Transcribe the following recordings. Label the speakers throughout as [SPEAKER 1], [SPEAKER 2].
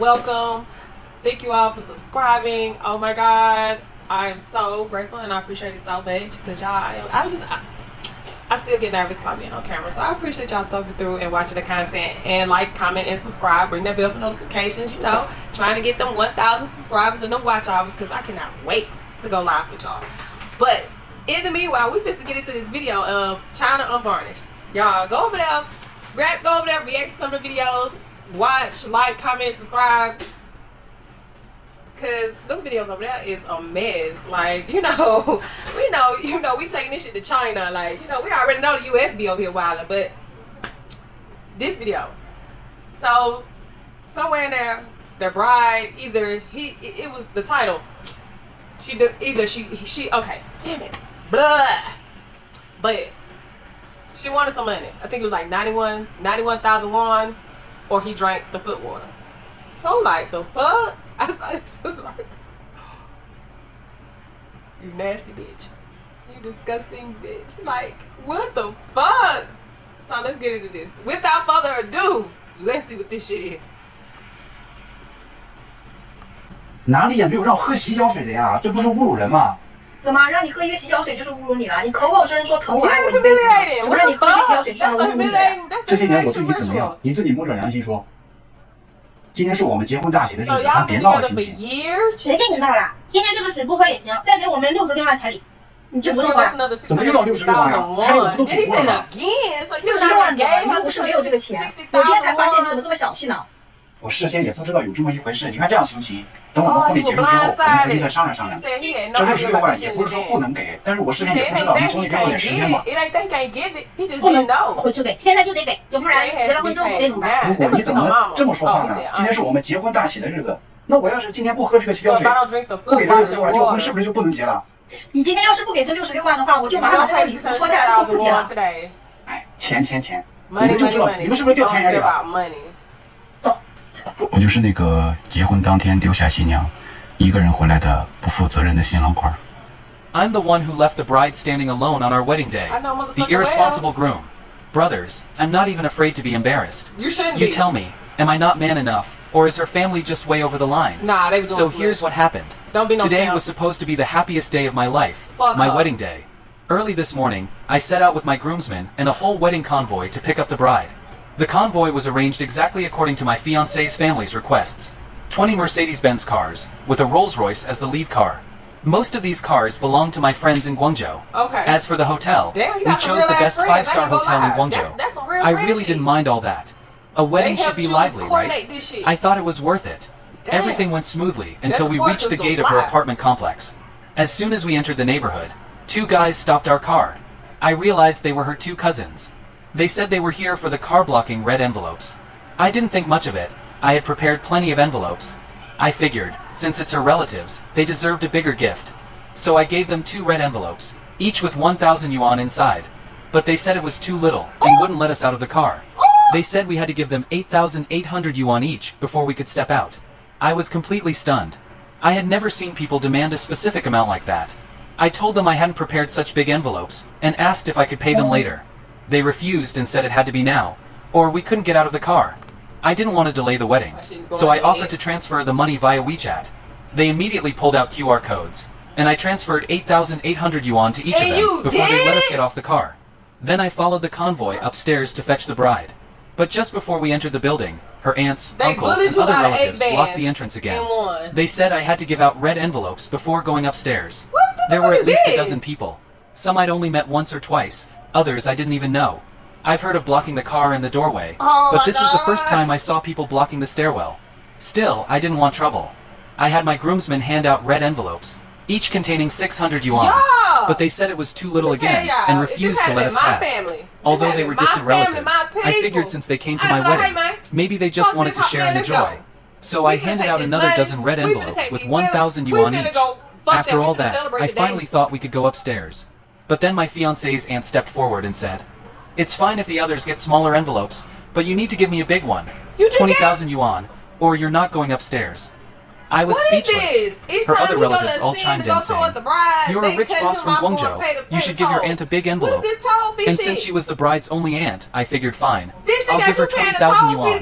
[SPEAKER 1] welcome. Thank you all for subscribing. Oh my god, I am so grateful and I appreciate it so much because y'all, I still get nervous about being on camera, so I appreciate y'all stopping through and watching the content, and like, comment, and subscribe. Ring that bell for notifications. You know, trying to get them 1,000 subscribers and them watch hours because I cannot wait to go live with y'all. But in the meanwhile, we just to get into this video of China Unvarnished. Y'all go over there, react to some of the videos, watch, like, comment, subscribe. Cause them videos over there is a mess. Like, we taking this shit to China. Like, we already know the US be over here wilding, but this video. So somewhere in there, the bride, it was the title. Okay, damn it, blah. But she wanted some money. I think it was like 91,000 won, or he drank the foot water. So like, the fuck? I saw this, was like, you nasty bitch, you disgusting bitch. Like, what the fuck? So let's get into this. Without further ado, let's see what this shit is.
[SPEAKER 2] 哪里也没有让喝洗脚水的呀，这不是侮辱人吗？
[SPEAKER 3] 怎么让你喝一个洗脚水就是侮辱你了？你口口声声说疼我爱我一辈子，怎么让你喝一个洗脚水算侮辱你了呀？
[SPEAKER 2] 这些年我对你怎么样？你自己摸着良心说。今天是我们结婚大喜的日子，咱别闹了行不行？
[SPEAKER 4] 谁跟你闹了？今天这个水不喝也行，再给我们66万彩礼，你就不用喝了。
[SPEAKER 2] 怎么又要66万呀？彩礼我们都给过了吗
[SPEAKER 3] ？66万给，你又不是没有这个钱，我今天才发现你怎么这么小气呢？
[SPEAKER 2] 我事先也不知道有这么一回事，你看这样行不行？等我们婚礼结束之后，我们回去再商量商量。这66万也不是说不能给，但是我事先也不知道，你总得给我点时间嘛。
[SPEAKER 4] 不能，回去给，现在就得给，要不然结了婚之后不给怎么办？
[SPEAKER 2] 如果你怎么这么说话呢？今天是我们结婚大喜的日子，那我要是今天不喝这个洗脚水，不给这66万，这个婚是不是就不能结了？
[SPEAKER 3] 你今天要是不给这66万的话，我就马上把这个礼服脱下来然后不结了。
[SPEAKER 2] 哎，钱，你们就知道，你们是不是掉钱眼里了？走。我就是那个结婚当天丢下新娘，一个人回来的不负责任的新郎官。
[SPEAKER 5] I'm the one who left the bride standing alone on our wedding day. The irresponsible groom. Brothers, I'm not even afraid to be embarrassed.
[SPEAKER 1] You shouldn't be.
[SPEAKER 5] You tell me, am I not man enough, or is her family just way over the line?
[SPEAKER 1] Nah, they were doing
[SPEAKER 5] So here's what happened.
[SPEAKER 1] Don't be no
[SPEAKER 5] Today
[SPEAKER 1] self.
[SPEAKER 5] was supposed to be the happiest day of my life,
[SPEAKER 1] Fuck
[SPEAKER 5] my
[SPEAKER 1] up.
[SPEAKER 5] wedding day. Early this morning, I set out with my groomsmen and a whole wedding convoy to pick up the bride. The convoy was arranged exactly according to my fiancé's family's requests. 20 Mercedes-Benz cars, with a Rolls-Royce as the lead car. Most of these cars belong to my friends in Guangzhou.
[SPEAKER 1] Okay.
[SPEAKER 5] As for the hotel,
[SPEAKER 1] Damn,
[SPEAKER 5] we chose the best 5-star hotel in Guangzhou.
[SPEAKER 1] That's some real
[SPEAKER 5] I really
[SPEAKER 1] friendship.
[SPEAKER 5] didn't mind all that. A wedding should be lively, right?
[SPEAKER 1] This shit.
[SPEAKER 5] I thought it was worth it.
[SPEAKER 1] Damn.
[SPEAKER 5] Everything went smoothly until we
[SPEAKER 1] support
[SPEAKER 5] reached the
[SPEAKER 1] system
[SPEAKER 5] gate of her
[SPEAKER 1] live.
[SPEAKER 5] apartment complex. As soon as we entered the neighborhood, 2 guys stopped our car. I realized they were her 2 cousins. They said they were here for the car-blocking red envelopes. I didn't think much of it. I had prepared plenty of envelopes. I figured, since it's her relatives, they deserved a bigger gift. So I gave them 2 red envelopes, each with 1,000 yuan inside. But they said it was too little, and wouldn't let us out of the car. They said we had to give them 8,800 yuan each before we could step out. I was completely stunned. I had never seen people demand a specific amount like that. I told them I hadn't prepared such big envelopes, and asked if I could pay them later. They refused and said it had to be now, or we couldn't get out of the car. I didn't want to delay the wedding, so I offered to transfer the money via WeChat. They immediately pulled out QR codes, and I transferred 8,800 yuan to each of them before they let us get off the car. Then I followed the convoy upstairs to fetch the bride. But just before we entered the building, her aunts, uncles, and other relatives blocked the entrance again. They said I had to give out red envelopes before going upstairs. There were at least a dozen people. Some I'd only met once or twice, others I didn't even know. I've heard of blocking the car and the doorway, but this was the first time I saw people blocking the stairwell. Still, I didn't want trouble. I had my groomsmen hand out red envelopes, each containing 600 yuan, but they said it was too little again and refused to let us pass. Although they were distant relatives, I figured since they came to my wedding, maybe they just wanted to share in the joy. So I handed out another dozen red envelopes with 1,000 yuan each. After all that, I finally thought we could go upstairs. But then my fiancé's aunt stepped forward and said, "It's fine if the others get smaller envelopes, but you need to give me a big one, 20,000 yuan, or you're not going upstairs." I was speechless.
[SPEAKER 1] Is this?
[SPEAKER 5] Her other relatives all chimed in saying, "You're a rich boss from Guangzhou. You should give your aunt a big envelope." And since she was the bride's only aunt, I figured fine. I'll give her 20,000 yuan.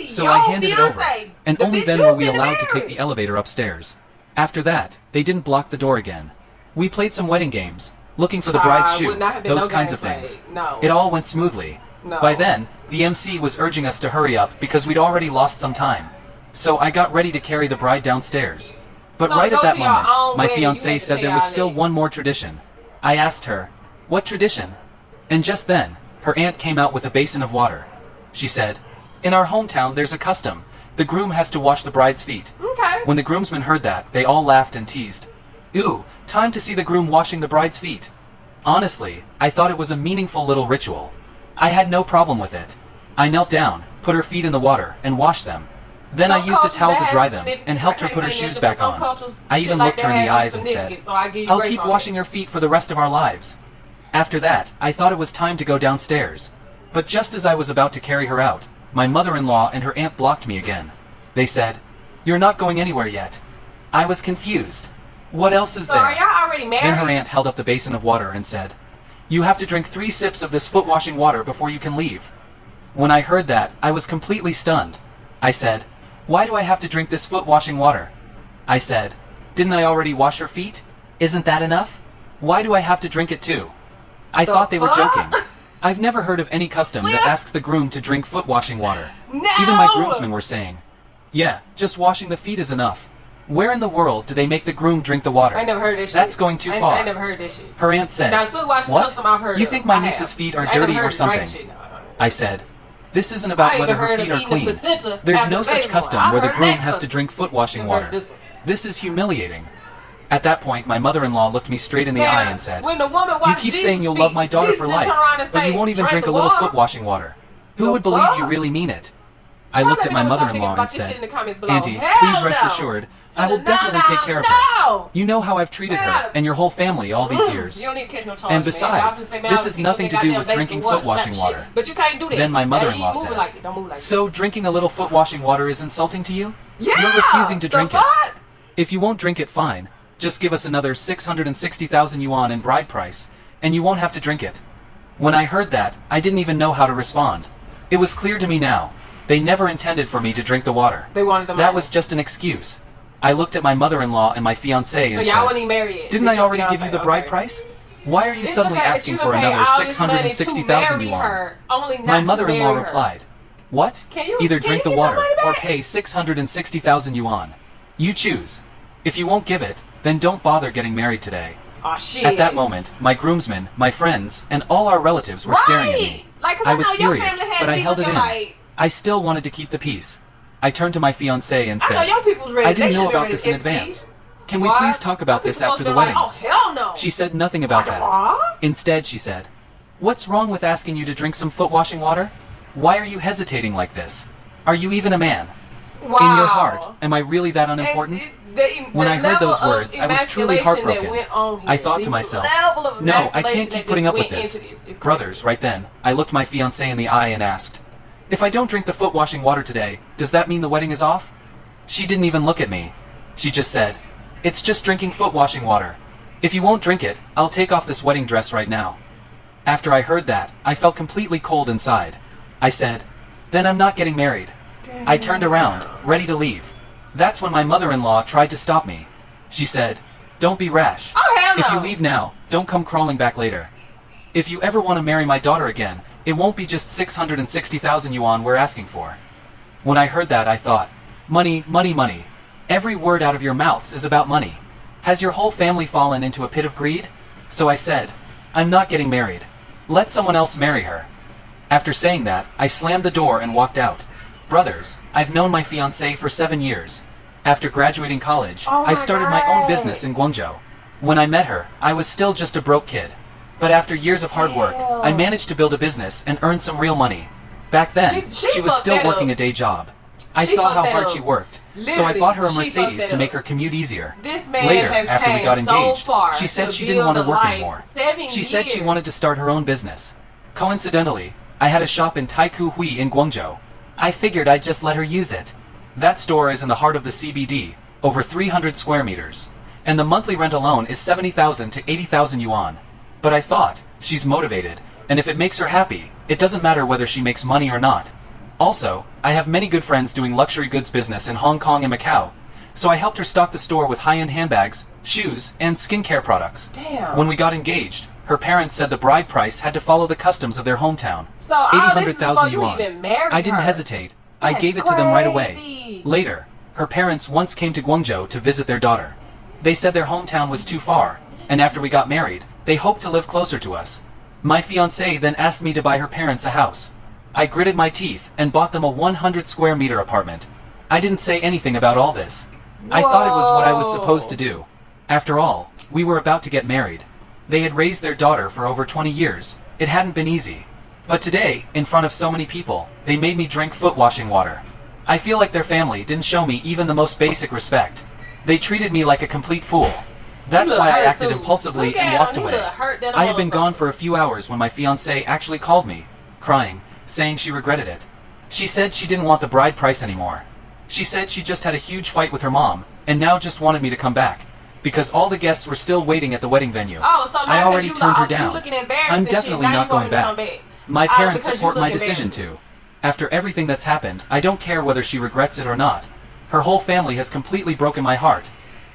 [SPEAKER 5] So I handed it over, and only then were we allowed to take the elevator upstairs. After that, they didn't block the door again. We played some wedding games, looking for the bride's shoe, those kinds of things. It all went smoothly. By then, the MC was urging us to hurry up because we'd already lost some time. So I got ready to carry the bride downstairs. But right at that moment, my fiancée said there was still one more tradition. I asked her, "What tradition?" And just then, her aunt came out with a basin of water. She said, "In our hometown there's a custom. The groom has to wash the bride's feet."
[SPEAKER 1] Okay.
[SPEAKER 5] When the groomsmen heard that, they all laughed and teased. "Ooh, time to see the groom washing the bride's feet." Honestly, I thought it was a meaningful little ritual. I had no problem with it. I knelt down, put her feet in the water, and washed them. Then I used a towel to dry them, and helped her put her shoes back on. I even looked her in the eyes and said, "I'll keep washing your feet for the rest of our lives." After that, I thought it was time to go downstairs. But just as I was about to carry her out, my mother-in-law and her aunt blocked me again. They said, "You're not going anywhere yet." I was confused. What else is there?
[SPEAKER 1] So are y'all already married?
[SPEAKER 5] Then her aunt held up the basin of water and said, "You have to drink 3 sips of this foot-washing water before you can leave." When I heard that, I was completely stunned. I said, "Why do I have to drink this foot-washing water?" I said, "Didn't I already wash her feet? Isn't that enough? Why do I have to drink it too?" I thought they were joking. I've never heard of any custom that asks the groom to drink foot-washing water.
[SPEAKER 1] No!
[SPEAKER 5] Even my groomsmen were saying, "Yeah, just washing the feet is enough." Where in the world do they make the groom drink the water?
[SPEAKER 1] I never heard this shit.
[SPEAKER 5] That's going too far.
[SPEAKER 1] I never heard this shit.
[SPEAKER 5] Her aunt said,
[SPEAKER 1] Now, foot washing
[SPEAKER 5] "What?
[SPEAKER 1] custom I've heard
[SPEAKER 5] You
[SPEAKER 1] of.
[SPEAKER 5] think my
[SPEAKER 1] I
[SPEAKER 5] niece's
[SPEAKER 1] have.
[SPEAKER 5] feet are
[SPEAKER 1] I never
[SPEAKER 5] dirty
[SPEAKER 1] heard
[SPEAKER 5] or
[SPEAKER 1] of drank
[SPEAKER 5] something?"
[SPEAKER 1] shit. No.
[SPEAKER 5] I said, "This isn't about
[SPEAKER 1] I
[SPEAKER 5] whether
[SPEAKER 1] even
[SPEAKER 5] her
[SPEAKER 1] heard
[SPEAKER 5] feet
[SPEAKER 1] of
[SPEAKER 5] are
[SPEAKER 1] eating the
[SPEAKER 5] clean.
[SPEAKER 1] placenta
[SPEAKER 5] There's
[SPEAKER 1] after
[SPEAKER 5] no
[SPEAKER 1] the
[SPEAKER 5] such
[SPEAKER 1] baby
[SPEAKER 5] custom
[SPEAKER 1] born.
[SPEAKER 5] where the
[SPEAKER 1] I've heard
[SPEAKER 5] groom
[SPEAKER 1] that
[SPEAKER 5] has to
[SPEAKER 1] custom.
[SPEAKER 5] drink foot-washing
[SPEAKER 1] I've heard
[SPEAKER 5] water.
[SPEAKER 1] this one.
[SPEAKER 5] This is humiliating." At that point, my mother-in-law looked me straight in the eye and said,
[SPEAKER 1] when the woman
[SPEAKER 5] "You
[SPEAKER 1] washed
[SPEAKER 5] keep
[SPEAKER 1] Jesus'
[SPEAKER 5] saying you'll
[SPEAKER 1] feet,
[SPEAKER 5] love my daughter
[SPEAKER 1] Jesus
[SPEAKER 5] for
[SPEAKER 1] didn't
[SPEAKER 5] life,
[SPEAKER 1] turn around and
[SPEAKER 5] but you
[SPEAKER 1] say,
[SPEAKER 5] won't even drink a
[SPEAKER 1] the
[SPEAKER 5] little
[SPEAKER 1] water?"
[SPEAKER 5] foot-washing water. Who
[SPEAKER 1] The
[SPEAKER 5] would believe you
[SPEAKER 1] fuck?
[SPEAKER 5] really mean it?" I
[SPEAKER 1] Y'all
[SPEAKER 5] looked
[SPEAKER 1] let
[SPEAKER 5] at
[SPEAKER 1] me
[SPEAKER 5] my
[SPEAKER 1] know what y'all think
[SPEAKER 5] mother-in-law
[SPEAKER 1] about
[SPEAKER 5] and
[SPEAKER 1] this shit
[SPEAKER 5] said,
[SPEAKER 1] in the comments below.
[SPEAKER 5] "Auntie,
[SPEAKER 1] Hell
[SPEAKER 5] please rest
[SPEAKER 1] no.
[SPEAKER 5] assured,
[SPEAKER 1] So
[SPEAKER 5] I will
[SPEAKER 1] no,
[SPEAKER 5] definitely take care of her.
[SPEAKER 1] no.
[SPEAKER 5] You know how I've treated her and your whole family all these years."
[SPEAKER 1] You don't need to catch no charge,
[SPEAKER 5] And
[SPEAKER 1] man.
[SPEAKER 5] besides,
[SPEAKER 1] Y'all just say, man,
[SPEAKER 5] this
[SPEAKER 1] I
[SPEAKER 5] has
[SPEAKER 1] was
[SPEAKER 5] nothing to
[SPEAKER 1] keeping
[SPEAKER 5] do
[SPEAKER 1] that
[SPEAKER 5] with
[SPEAKER 1] goddamn
[SPEAKER 5] drinking
[SPEAKER 1] basin of
[SPEAKER 5] foot-washing
[SPEAKER 1] slap
[SPEAKER 5] water.
[SPEAKER 1] shit. But you can't do that.
[SPEAKER 5] Then my
[SPEAKER 1] Hey,
[SPEAKER 5] mother-in-law
[SPEAKER 1] you move it
[SPEAKER 5] said,
[SPEAKER 1] like it. Don't move like it.
[SPEAKER 5] "So drinking a little foot-washing water is insulting to you?
[SPEAKER 1] Yeah,
[SPEAKER 5] You're refusing to
[SPEAKER 1] the
[SPEAKER 5] drink it.
[SPEAKER 1] fuck?
[SPEAKER 5] If you won't drink it, fine. Just give us another 660,000 yuan in bride price, and you won't have to drink it." When I heard that, I didn't even know how to respond. It was clear to me now. They never intended for me to drink the water.
[SPEAKER 1] They wanted the money.
[SPEAKER 5] That was just an excuse. I looked at my mother-in-law and my fiancé
[SPEAKER 1] So
[SPEAKER 5] and
[SPEAKER 1] y'all
[SPEAKER 5] said,
[SPEAKER 1] wasn't even married yet.
[SPEAKER 5] "Didn't
[SPEAKER 1] This
[SPEAKER 5] I
[SPEAKER 1] your
[SPEAKER 5] already give you
[SPEAKER 1] fiancé,
[SPEAKER 5] the bride
[SPEAKER 1] okay.
[SPEAKER 5] price? Why are you
[SPEAKER 1] It's
[SPEAKER 5] suddenly
[SPEAKER 1] the fact that
[SPEAKER 5] asking
[SPEAKER 1] you
[SPEAKER 5] for
[SPEAKER 1] done paid
[SPEAKER 5] another
[SPEAKER 1] all this money to
[SPEAKER 5] 660,000
[SPEAKER 1] marry
[SPEAKER 5] yuan?"
[SPEAKER 1] her, only not
[SPEAKER 5] My
[SPEAKER 1] to
[SPEAKER 5] mother-in-law
[SPEAKER 1] marry her.
[SPEAKER 5] replied, "What?
[SPEAKER 1] Can you-
[SPEAKER 5] Either
[SPEAKER 1] can
[SPEAKER 5] drink
[SPEAKER 1] you
[SPEAKER 5] the
[SPEAKER 1] get your
[SPEAKER 5] water
[SPEAKER 1] money
[SPEAKER 5] or
[SPEAKER 1] back?
[SPEAKER 5] pay 660,000 yuan. You choose. If you won't give it, then don't bother getting married today."
[SPEAKER 1] Oh shit.
[SPEAKER 5] At that moment, my groomsmen, my friends, and all our relatives were staring at me.
[SPEAKER 1] Like, 'cause
[SPEAKER 5] I was
[SPEAKER 1] know your
[SPEAKER 5] furious,
[SPEAKER 1] family had
[SPEAKER 5] but
[SPEAKER 1] to
[SPEAKER 5] I
[SPEAKER 1] be
[SPEAKER 5] held it in.
[SPEAKER 1] looking like-
[SPEAKER 5] I still wanted to keep the peace. I turned to my fiancée and
[SPEAKER 1] I know
[SPEAKER 5] said,
[SPEAKER 1] your people's ready.
[SPEAKER 5] "I didn't
[SPEAKER 1] They
[SPEAKER 5] know
[SPEAKER 1] should be
[SPEAKER 5] about
[SPEAKER 1] ready
[SPEAKER 5] this
[SPEAKER 1] to
[SPEAKER 5] in
[SPEAKER 1] get tea.
[SPEAKER 5] advance. Can we
[SPEAKER 1] What?
[SPEAKER 5] please talk about
[SPEAKER 1] Your
[SPEAKER 5] this
[SPEAKER 1] people
[SPEAKER 5] after the
[SPEAKER 1] supposed to
[SPEAKER 5] wedding?"
[SPEAKER 1] be like, oh hell no.
[SPEAKER 5] She said nothing about that.
[SPEAKER 1] What?
[SPEAKER 5] Instead, she said, "What's wrong with asking you to drink some foot-washing water? Why are you hesitating like this? Are you even a man?
[SPEAKER 1] Wow.
[SPEAKER 5] In your heart, am I really that unimportant?" When I heard those words, I was truly heartbroken. I thought to myself, "No, I can't keep putting up with this." Brothers, right then, I looked my fiancée in the eye and asked, "If I don't drink the foot-washing water today, does that mean the wedding is off?" She didn't even look at me. She just said, "It's just drinking foot-washing water. If you won't drink it, I'll take off this wedding dress right now." After I heard that, I felt completely cold inside. I said, "Then I'm not getting married." I turned around, ready to leave. That's when my mother-in-law tried to stop me. She said, "Don't be rash.
[SPEAKER 1] Oh, hell no.
[SPEAKER 5] If you leave now, don't come crawling back later. If you ever want to marry my daughter again, it won't be just 660,000 yuan we're asking for." When I heard that, I thought, money, money, money. Every word out of your mouths is about money. Has your whole family fallen into a pit of greed? So I said, "I'm not getting married. Let someone else marry her." After saying that, I slammed the door and walked out. Brothers, I've known my fiancée for 7 years. After graduating college,
[SPEAKER 1] Oh
[SPEAKER 5] I
[SPEAKER 1] my
[SPEAKER 5] started my own
[SPEAKER 1] God.
[SPEAKER 5] business in Guangzhou. When I met her, I was still just a broke kid. But after years of hard work, I managed to build a business and earn some real money. Back then,
[SPEAKER 1] She
[SPEAKER 5] was
[SPEAKER 1] fucked
[SPEAKER 5] still
[SPEAKER 1] that
[SPEAKER 5] working
[SPEAKER 1] up.
[SPEAKER 5] a day job. I
[SPEAKER 1] She
[SPEAKER 5] saw
[SPEAKER 1] fucked
[SPEAKER 5] how
[SPEAKER 1] that
[SPEAKER 5] hard
[SPEAKER 1] up.
[SPEAKER 5] she worked, so I
[SPEAKER 1] Literally,
[SPEAKER 5] bought her a
[SPEAKER 1] she fucked
[SPEAKER 5] Mercedes
[SPEAKER 1] that
[SPEAKER 5] to make
[SPEAKER 1] up.
[SPEAKER 5] her commute easier.
[SPEAKER 1] This man
[SPEAKER 5] Later,
[SPEAKER 1] has
[SPEAKER 5] after we
[SPEAKER 1] came
[SPEAKER 5] got
[SPEAKER 1] so
[SPEAKER 5] engaged,
[SPEAKER 1] far
[SPEAKER 5] she said
[SPEAKER 1] to
[SPEAKER 5] she didn't want to
[SPEAKER 1] build a
[SPEAKER 5] work
[SPEAKER 1] life.
[SPEAKER 5] anymore.
[SPEAKER 1] 7
[SPEAKER 5] She said she
[SPEAKER 1] years.
[SPEAKER 5] wanted to start her own business. Coincidentally, I had a shop in Taiku Hui in Guangzhou. I figured I'd just let her use it. That store is in the heart of the CBD, over 300 square meters. And the monthly rent alone is 70,000 to 80,000 yuan. But I thought, she's motivated, and if it makes her happy, it doesn't matter whether she makes money or not. Also, I have many good friends doing luxury goods business in Hong Kong and Macau, so I helped her stock the store with high-end handbags, shoes, and skincare products.
[SPEAKER 1] Damn.
[SPEAKER 5] When we got engaged, her parents said the bride price had to follow the customs of their hometown.
[SPEAKER 1] So all this is before you
[SPEAKER 5] yuan.
[SPEAKER 1] even married
[SPEAKER 5] I didn't
[SPEAKER 1] her.
[SPEAKER 5] hesitate. I
[SPEAKER 1] That's
[SPEAKER 5] gave it to them right away.
[SPEAKER 1] crazy.
[SPEAKER 5] Later, her parents once came to Guangzhou to visit their daughter. They said their hometown was too far, and after we got married, they hoped to live closer to us. My fiancée then asked me to buy her parents a house. I gritted my teeth and bought them a 100 square meter apartment. I didn't say anything about all this. I thought it was what I was supposed to do. After all, we were about to get married. They had raised their daughter for over 20 years. It hadn't been easy. But today, in front of so many people, they made me drink foot washing water. I feel like their family didn't show me even the most basic respect. They treated me like a complete fool. That's why I acted impulsively and walked away. I had been gone for a few hours when my fiancée actually called me, crying, saying she regretted it. She said she didn't want the bride price anymore. She said she just had a huge fight with her mom, and now just wanted me to come back, because all the guests were still waiting at the wedding venue.
[SPEAKER 1] Oh, so
[SPEAKER 5] I already turned her down. I'm
[SPEAKER 1] and
[SPEAKER 5] definitely
[SPEAKER 1] shit. Now
[SPEAKER 5] not
[SPEAKER 1] you want
[SPEAKER 5] going
[SPEAKER 1] me to come
[SPEAKER 5] back. My
[SPEAKER 1] Oh,
[SPEAKER 5] parents
[SPEAKER 1] because you
[SPEAKER 5] support my
[SPEAKER 1] look
[SPEAKER 5] decision
[SPEAKER 1] embarrassed.
[SPEAKER 5] to. After everything that's happened, I don't care whether she regrets it or not. Her whole family has completely broken my heart.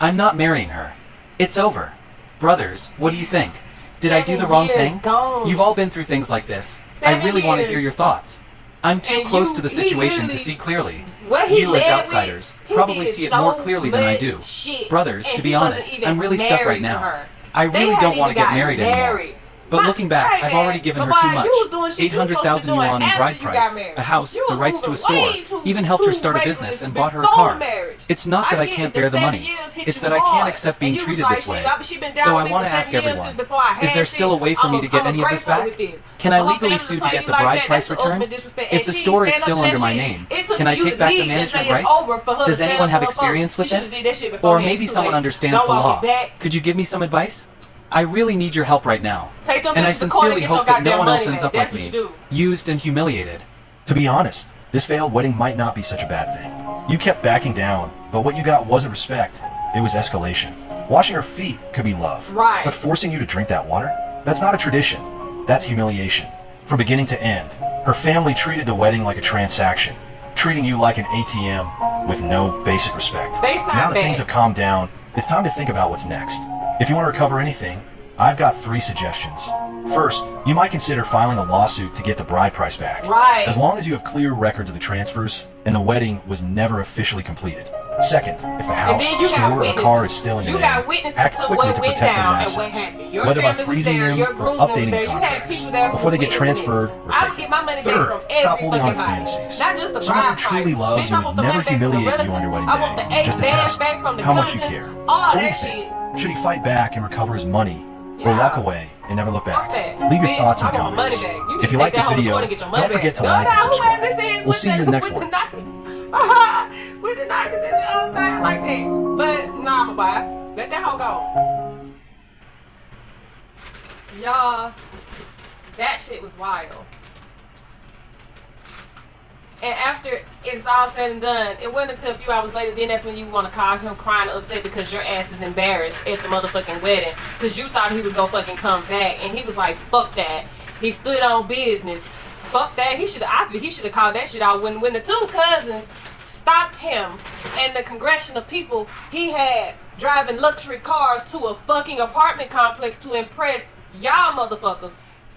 [SPEAKER 5] I'm not marrying her. It's over. Brothers, what do you think? Did I do the wrong thing?
[SPEAKER 1] Gone.
[SPEAKER 5] You've all been through things like this. I
[SPEAKER 1] 7
[SPEAKER 5] really want to
[SPEAKER 1] years.
[SPEAKER 5] hear your thoughts. I'm too
[SPEAKER 1] And
[SPEAKER 5] close
[SPEAKER 1] you-
[SPEAKER 5] to the
[SPEAKER 1] he
[SPEAKER 5] situation to
[SPEAKER 1] literally-
[SPEAKER 5] see clearly.
[SPEAKER 1] What he
[SPEAKER 5] You as
[SPEAKER 1] led
[SPEAKER 5] outsiders
[SPEAKER 1] with, he
[SPEAKER 5] probably
[SPEAKER 1] did
[SPEAKER 5] see it
[SPEAKER 1] so
[SPEAKER 5] more clearly than I
[SPEAKER 1] much
[SPEAKER 5] do.
[SPEAKER 1] shit,
[SPEAKER 5] Brothers,
[SPEAKER 1] and
[SPEAKER 5] to be
[SPEAKER 1] he wasn't
[SPEAKER 5] honest,
[SPEAKER 1] even
[SPEAKER 5] I'm really stuck right
[SPEAKER 1] married to
[SPEAKER 5] now.
[SPEAKER 1] her.
[SPEAKER 5] I
[SPEAKER 1] They
[SPEAKER 5] really
[SPEAKER 1] hadn't
[SPEAKER 5] don't want to
[SPEAKER 1] even
[SPEAKER 5] get
[SPEAKER 1] got
[SPEAKER 5] married anymore.
[SPEAKER 1] married.
[SPEAKER 5] But looking back,
[SPEAKER 1] Hey,
[SPEAKER 5] I've
[SPEAKER 1] man,
[SPEAKER 5] already given her
[SPEAKER 1] but
[SPEAKER 5] too
[SPEAKER 1] while
[SPEAKER 5] much.
[SPEAKER 1] you was doing shit you was supposed to be
[SPEAKER 5] 800,000
[SPEAKER 1] doing
[SPEAKER 5] yuan in
[SPEAKER 1] after
[SPEAKER 5] bride
[SPEAKER 1] you got
[SPEAKER 5] price,
[SPEAKER 1] married.
[SPEAKER 5] a house,
[SPEAKER 1] You
[SPEAKER 5] the
[SPEAKER 1] was
[SPEAKER 5] rights to a
[SPEAKER 1] moving
[SPEAKER 5] store,
[SPEAKER 1] way too-
[SPEAKER 5] even helped her
[SPEAKER 1] too
[SPEAKER 5] start a
[SPEAKER 1] reckless
[SPEAKER 5] business and bought her a
[SPEAKER 1] before
[SPEAKER 5] car.
[SPEAKER 1] marriage.
[SPEAKER 5] It's not that I
[SPEAKER 1] get
[SPEAKER 5] can't
[SPEAKER 1] it,
[SPEAKER 5] bear the
[SPEAKER 1] 7
[SPEAKER 5] money.
[SPEAKER 1] years hit
[SPEAKER 5] It's
[SPEAKER 1] you
[SPEAKER 5] that I can't
[SPEAKER 1] hard.
[SPEAKER 5] accept
[SPEAKER 1] And
[SPEAKER 5] being
[SPEAKER 1] you was
[SPEAKER 5] treated
[SPEAKER 1] like,
[SPEAKER 5] this way.
[SPEAKER 1] shit, she been down
[SPEAKER 5] So
[SPEAKER 1] with
[SPEAKER 5] I
[SPEAKER 1] me
[SPEAKER 5] want to
[SPEAKER 1] for
[SPEAKER 5] ask
[SPEAKER 1] 7 years
[SPEAKER 5] everyone,
[SPEAKER 1] since before I had
[SPEAKER 5] is there
[SPEAKER 1] shit.
[SPEAKER 5] still a way for me to get
[SPEAKER 1] I'm
[SPEAKER 5] any of this
[SPEAKER 1] grateful
[SPEAKER 5] back?
[SPEAKER 1] with this.
[SPEAKER 5] Can I
[SPEAKER 1] For her
[SPEAKER 5] legally
[SPEAKER 1] family to
[SPEAKER 5] sue to
[SPEAKER 1] play
[SPEAKER 5] get
[SPEAKER 1] you
[SPEAKER 5] the
[SPEAKER 1] like
[SPEAKER 5] bride
[SPEAKER 1] that,
[SPEAKER 5] price
[SPEAKER 1] that's the ultimate
[SPEAKER 5] returned?
[SPEAKER 1] disrespect.
[SPEAKER 5] If
[SPEAKER 1] And
[SPEAKER 5] the
[SPEAKER 1] she
[SPEAKER 5] store is
[SPEAKER 1] stand up
[SPEAKER 5] still
[SPEAKER 1] for
[SPEAKER 5] under
[SPEAKER 1] that
[SPEAKER 5] my
[SPEAKER 1] shit.
[SPEAKER 5] name,
[SPEAKER 1] It took
[SPEAKER 5] can I
[SPEAKER 1] you
[SPEAKER 5] take
[SPEAKER 1] to
[SPEAKER 5] back the
[SPEAKER 1] leave and
[SPEAKER 5] management
[SPEAKER 1] say it's
[SPEAKER 5] rights?
[SPEAKER 1] over for her to
[SPEAKER 5] Does
[SPEAKER 1] stand
[SPEAKER 5] anyone
[SPEAKER 1] up
[SPEAKER 5] have
[SPEAKER 1] for her folks.
[SPEAKER 5] experience with
[SPEAKER 1] She should've
[SPEAKER 5] this?
[SPEAKER 1] did that shit
[SPEAKER 5] Or
[SPEAKER 1] beforehand.
[SPEAKER 5] maybe
[SPEAKER 1] It's too
[SPEAKER 5] someone
[SPEAKER 1] late.
[SPEAKER 5] understands
[SPEAKER 1] Don't
[SPEAKER 5] the
[SPEAKER 1] walk
[SPEAKER 5] law.
[SPEAKER 1] it back.
[SPEAKER 5] Could you give me some advice? I really need your help right now.
[SPEAKER 1] Take them
[SPEAKER 5] And I
[SPEAKER 1] bitches to court and
[SPEAKER 5] sincerely
[SPEAKER 1] get your
[SPEAKER 5] hope that no
[SPEAKER 1] goddamn
[SPEAKER 5] one else
[SPEAKER 1] money
[SPEAKER 5] ends
[SPEAKER 1] back.
[SPEAKER 5] up like
[SPEAKER 1] That's what
[SPEAKER 5] me,
[SPEAKER 1] you do.
[SPEAKER 5] used and humiliated.
[SPEAKER 6] To be honest, this failed wedding might not be such a bad thing. You kept backing down, but what you got wasn't respect. It was escalation. Washing her feet could be love.
[SPEAKER 1] Right.
[SPEAKER 6] But forcing you to drink that water? That's not a tradition. That's humiliation. From beginning to end, her family treated the wedding like a transaction, treating you like an ATM with no basic respect.
[SPEAKER 1] They sound
[SPEAKER 6] Now that
[SPEAKER 1] bad.
[SPEAKER 6] things have calmed down, it's time to think about what's next. If you want to recover anything, I've got 3 suggestions. First, you might consider filing a lawsuit to get the bride price back.
[SPEAKER 1] Right.
[SPEAKER 6] As long as you have clear records of the transfers and the wedding was never officially completed. Second, if the house,
[SPEAKER 1] then you got
[SPEAKER 6] store, or
[SPEAKER 1] witnesses.
[SPEAKER 6] car is still in
[SPEAKER 1] You
[SPEAKER 6] your
[SPEAKER 1] got
[SPEAKER 6] name,
[SPEAKER 1] witnesses
[SPEAKER 6] act
[SPEAKER 1] to
[SPEAKER 6] quickly
[SPEAKER 1] what
[SPEAKER 6] to
[SPEAKER 1] went
[SPEAKER 6] protect those
[SPEAKER 1] down and what
[SPEAKER 6] assets,
[SPEAKER 1] happened. Your
[SPEAKER 6] whether by
[SPEAKER 1] family was
[SPEAKER 6] freezing
[SPEAKER 1] there,
[SPEAKER 6] them
[SPEAKER 1] your
[SPEAKER 6] or
[SPEAKER 1] groomsmen was
[SPEAKER 6] updating
[SPEAKER 1] there.
[SPEAKER 6] the
[SPEAKER 1] You had
[SPEAKER 6] contracts
[SPEAKER 1] people that
[SPEAKER 6] before they
[SPEAKER 1] was
[SPEAKER 6] get
[SPEAKER 1] witnessing
[SPEAKER 6] transferred
[SPEAKER 1] it.
[SPEAKER 6] or
[SPEAKER 1] I would
[SPEAKER 6] taken.
[SPEAKER 1] get my money back
[SPEAKER 6] Third,
[SPEAKER 1] from
[SPEAKER 6] stop
[SPEAKER 1] every
[SPEAKER 6] holding on
[SPEAKER 1] fucking
[SPEAKER 6] to
[SPEAKER 1] body.
[SPEAKER 6] fantasies.
[SPEAKER 1] Not just the
[SPEAKER 6] Someone
[SPEAKER 1] bride
[SPEAKER 6] who truly
[SPEAKER 1] price.
[SPEAKER 6] loves
[SPEAKER 1] Bitch,
[SPEAKER 6] you
[SPEAKER 1] I
[SPEAKER 6] would
[SPEAKER 1] want the
[SPEAKER 6] never
[SPEAKER 1] money back from the
[SPEAKER 6] humiliate you
[SPEAKER 1] relatives.
[SPEAKER 6] on your wedding
[SPEAKER 1] I want the
[SPEAKER 6] day,
[SPEAKER 1] 8
[SPEAKER 6] just to
[SPEAKER 1] bands
[SPEAKER 6] test
[SPEAKER 1] back from the
[SPEAKER 6] how much you
[SPEAKER 1] cousins.
[SPEAKER 6] care.
[SPEAKER 1] All
[SPEAKER 6] So what do
[SPEAKER 1] that
[SPEAKER 6] you
[SPEAKER 1] shit.
[SPEAKER 6] think? Should he fight back and recover his money? Or
[SPEAKER 1] Yeah.
[SPEAKER 6] walk away and never look back?
[SPEAKER 1] Fuck that.
[SPEAKER 6] Leave your
[SPEAKER 1] Bitch,
[SPEAKER 6] thoughts in
[SPEAKER 1] I
[SPEAKER 6] the
[SPEAKER 1] want my money
[SPEAKER 6] comments.
[SPEAKER 1] back. You need
[SPEAKER 6] If
[SPEAKER 1] to
[SPEAKER 6] you
[SPEAKER 1] take
[SPEAKER 6] like
[SPEAKER 1] that
[SPEAKER 6] this
[SPEAKER 1] home
[SPEAKER 6] video,
[SPEAKER 1] court and get your money
[SPEAKER 6] don't forget
[SPEAKER 1] back.
[SPEAKER 6] to like and
[SPEAKER 1] Who had
[SPEAKER 6] subscribe.
[SPEAKER 1] this is
[SPEAKER 6] We'll
[SPEAKER 1] with
[SPEAKER 6] see you in the next
[SPEAKER 1] with
[SPEAKER 6] one.
[SPEAKER 1] the knives. With the knives and the other thing like that. But nah, my boy. Let that hoe go. Y'all, that shit was wild. And after it's all said and done, it wasn't until a few hours later, then that's when you want to call him crying and upset because your ass is embarrassed at the motherfucking wedding. Because you thought he was going to fucking come back. And he was like, fuck that. He stood on business. Fuck that. He should have called that shit out when the 2 cousins stopped him and the congressional people he had driving luxury cars to a fucking apartment complex to impress y'all motherfuckers.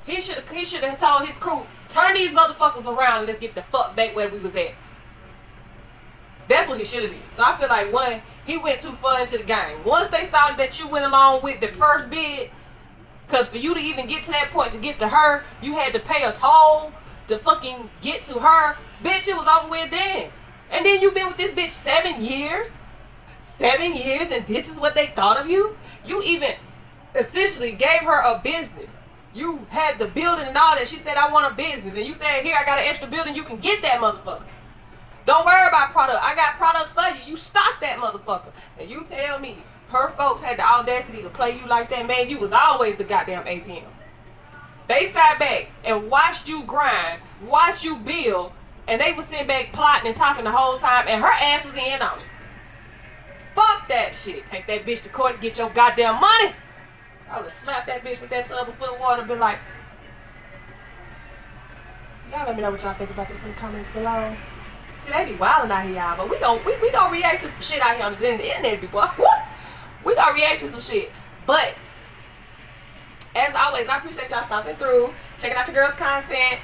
[SPEAKER 1] He should have told his crew, turn these motherfuckers around and let's get the fuck back where we was at. That's what he should have did. So I feel like, one, he went too far into the game. Once they saw that you went along with the first bid, because for you to even get to that point to get to her, you had to pay a toll to fucking get to her. Bitch, it was over with then. And then you've been with this bitch 7 years. 7 years, and this is what they thought of you? You even essentially gave her a business. You had the building and all that. She said, I want a business. And you said, here, I got an extra building. You can get that motherfucker. Don't worry about product. I got product for you. You stock that motherfucker. And you tell me, her folks had the audacity to play you like that, man. You was always the goddamn ATM. They sat back and watched you grind, watched you build, and they was sitting back plotting and talking the whole time, and her ass was in on it. Fuck Fuck that shit. Take that bitch to court and get your goddamn money. I would have slapped that bitch with that tub of foot water and been like, y'all let me know what y'all think about this in the comments below. See, they be wilding out here, y'all, but we gon' react to some shit out here on the internet, people. We gonna react to some shit. But as always, I appreciate y'all stopping through, checking out your girls' content.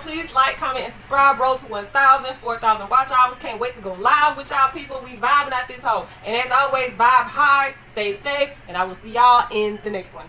[SPEAKER 1] Please like, comment, and subscribe. Road to 1,000, 4,000 watch hours. Can't wait to go live with y'all people. We vibing out this hoe. And as always, vibe high, stay safe, and I will see y'all in the next one.